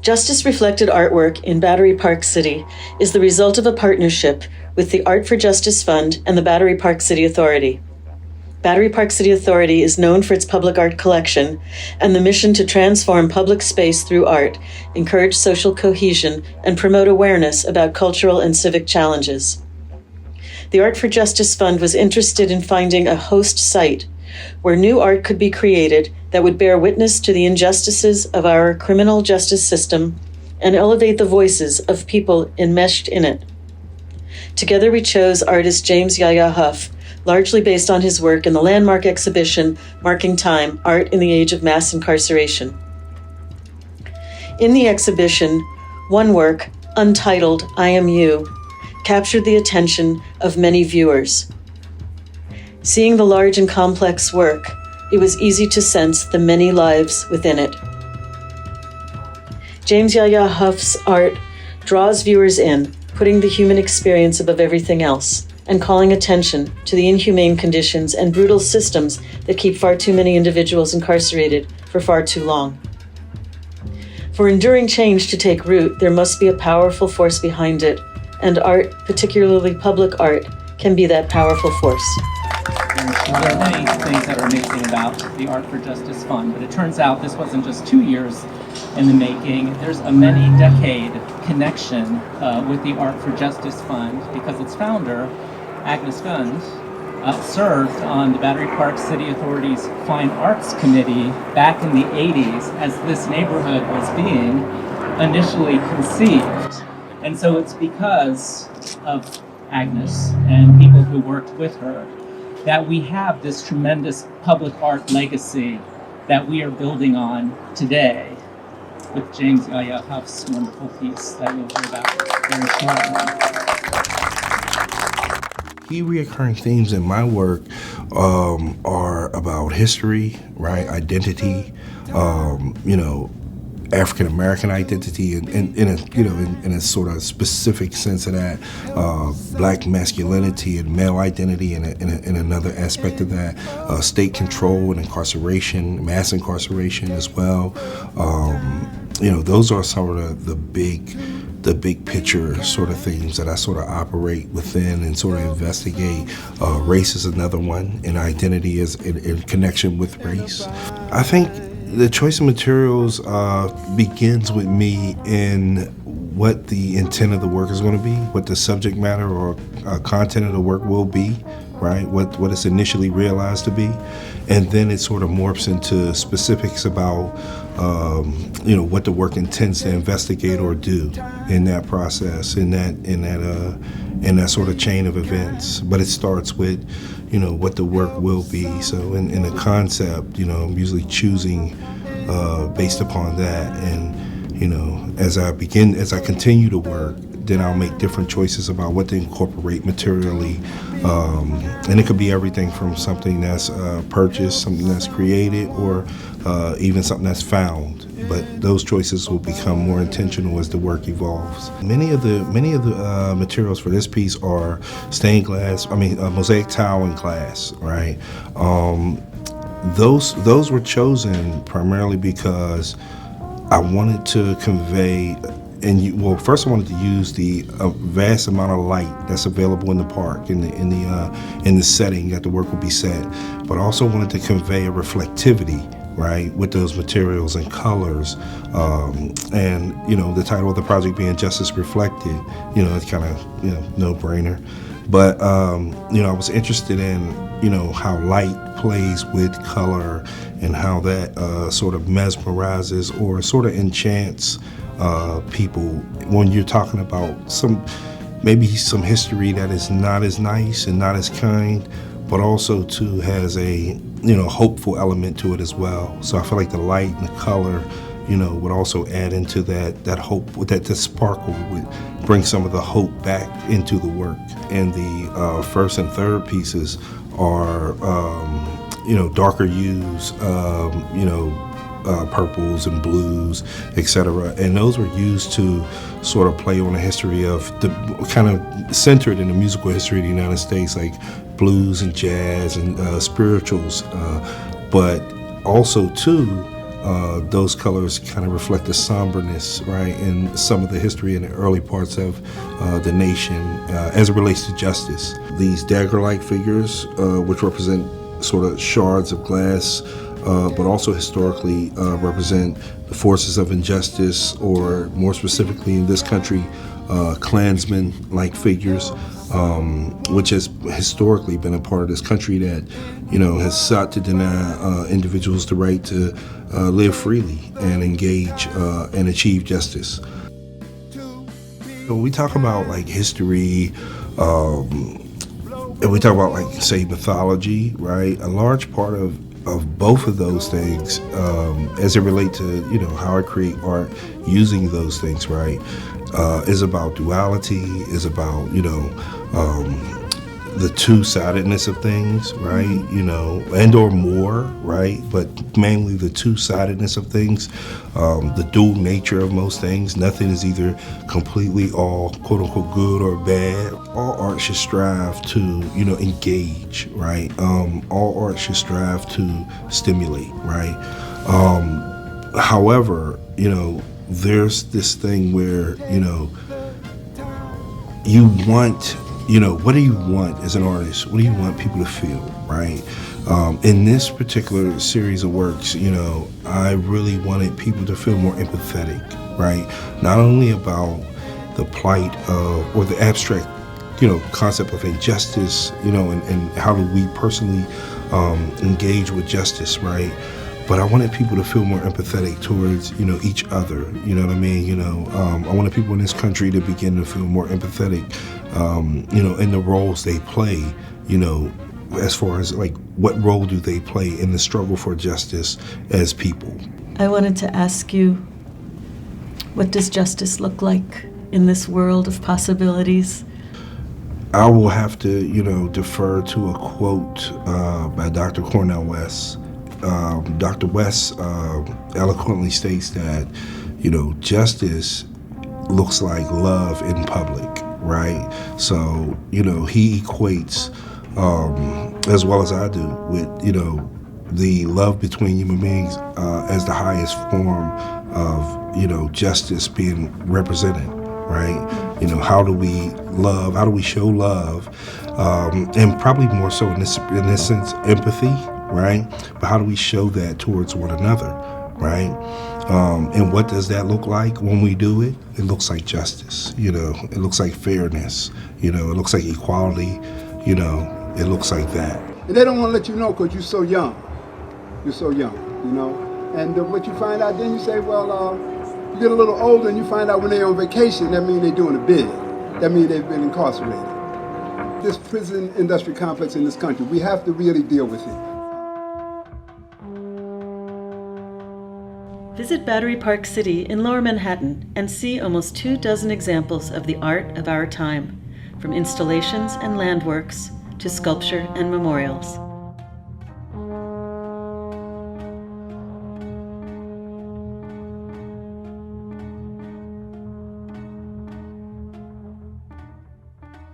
Justice-reflected artwork in Battery Park City is the result of a partnership with the Art for Justice Fund and the Battery Park City Authority. Battery Park City Authority is known for its public art collection and the mission to transform public space through art, encourage social cohesion, and promote awareness about cultural and civic challenges. The Art for Justice Fund was interested in finding a host site where new art could be created that would bear witness to the injustices of our criminal justice system and elevate the voices of people enmeshed in it. Together we chose artist James Yaya Hough, largely based on his work in the landmark exhibition Marking Time, Art in the Age of Mass Incarceration. In the exhibition, one work, untitled I Am You, captured the attention of many viewers. Seeing the large and complex work, it was easy to sense the many lives within it. James Yaya Hough's art draws viewers in, putting the human experience above everything else, and calling attention to the inhumane conditions and brutal systems that keep far too many individuals incarcerated for far too long. For enduring change to take root, there must be a powerful force behind it, and art, particularly public art, can be that powerful force. There are many things that are amazing about the Art for Justice Fund, but it turns out this wasn't just 2 years in the making. There's a many-decade connection with the Art for Justice Fund because its founder, Agnes Gund, served on the Battery Park City Authority's Fine Arts Committee back in the 80s as this neighborhood was being initially conceived. And so it's because of Agnes and people who worked with her that we have this tremendous public art legacy that we are building on today with James Yaya Hough's wonderful piece that you'll hear about very shortly. Key reoccurring themes in my work are about history, right, identity, African American identity, and in a sort of specific sense of that, black masculinity and male identity, and in another aspect of that, state control and incarceration, mass incarceration as well. Those are some of the big picture sort of themes that I sort of operate within and sort of investigate. Race is another one, and identity is in connection with race. I think the choice of materials begins with me in what the intent of the work is going to be, what the subject matter or content of the work will be, right? What it's initially realized to be, and then it sort of morphs into specifics about what the work intends to investigate or do in that process, in that sort of chain of events. But it starts with what the work will be. So in the concept, I'm usually choosing based upon that, and as I continue to work, then I'll make different choices about what to incorporate materially, and it could be everything from something that's purchased, something that's created, or even something that's found. But those choices will become more intentional as the work evolves. Many of the materials for this piece are stained glass. Mosaic tile and glass, right? Those were chosen primarily because I wanted to convey. First I wanted to use the vast amount of light that's available in the park, in the setting that the work will be set, but I also wanted to convey a reflectivity, right, with those materials and colors, and the title of the project being Justice Reflected, it's kind of no-brainer. But I was interested in how light plays with color and how that sort of mesmerizes or sort of enchants people when you're talking about maybe some history that is not as nice and not as kind, but also too has a hopeful element to it as well. So I feel like the light and the color would also add into that hope, that sparkle would bring some of the hope back into the work. And the first and third pieces are darker hues, purples and blues, etc. And those were used to sort of play on the history of the kind of centered in the musical history of the United States, like blues and jazz and spirituals, but also too those colors kind of reflect the somberness, right, in some of the history in the early parts of the nation as it relates to justice. These dagger-like figures, which represent sort of shards of glass, but also historically represent the forces of injustice, or more specifically in this country, Klansmen-like figures, which has historically been a part of this country that, has sought to deny individuals the right to live freely and engage and achieve justice. When we talk about like history, and we talk about like, say, mythology, right? A large part of both of those things, as it relate to, how I create art using those things, right, is about duality, is about, the two-sidedness of things, right, and or more, right, but mainly the two-sidedness of things, the dual nature of most things. Nothing is either completely all quote-unquote good or bad. All art should strive to, engage, right? All art should strive to stimulate, right? However, there's this thing where, you want, what do you want as an artist? What do you want people to feel, right? In this particular series of works, I really wanted people to feel more empathetic, right? Not only about the plight of, or the abstract, concept of injustice, and how do we personally engage with justice, right? But I wanted people to feel more empathetic towards, each other. You know what I mean? I wanted people in this country to begin to feel more empathetic, in the roles they play, as far as like what role do they play in the struggle for justice as people. I wanted to ask you, what does justice look like in this world of possibilities? I will have to, defer to a quote by Dr. Cornel West. Dr. West eloquently states that, justice looks like love in public, right? So, he equates, as well as I do, with, the love between human beings as the highest form of, justice being represented, right? How do we love? How do we show love? And probably more so in this sense, empathy, right? But how do we show that towards one another, right? And what does that look like when we do it? It looks like justice, it looks like fairness, it looks like equality, it looks like that. And they don't want to let you know because you're so young. You're so young, And what you find out, then you say, well, you get a little older and you find out when they're on vacation, that means they're doing a bid. That means they've been incarcerated. This prison industry complex in this country, we have to really deal with it. Visit Battery Park City in Lower Manhattan and see almost 24 examples of the art of our time, from installations and landworks to sculpture and memorials.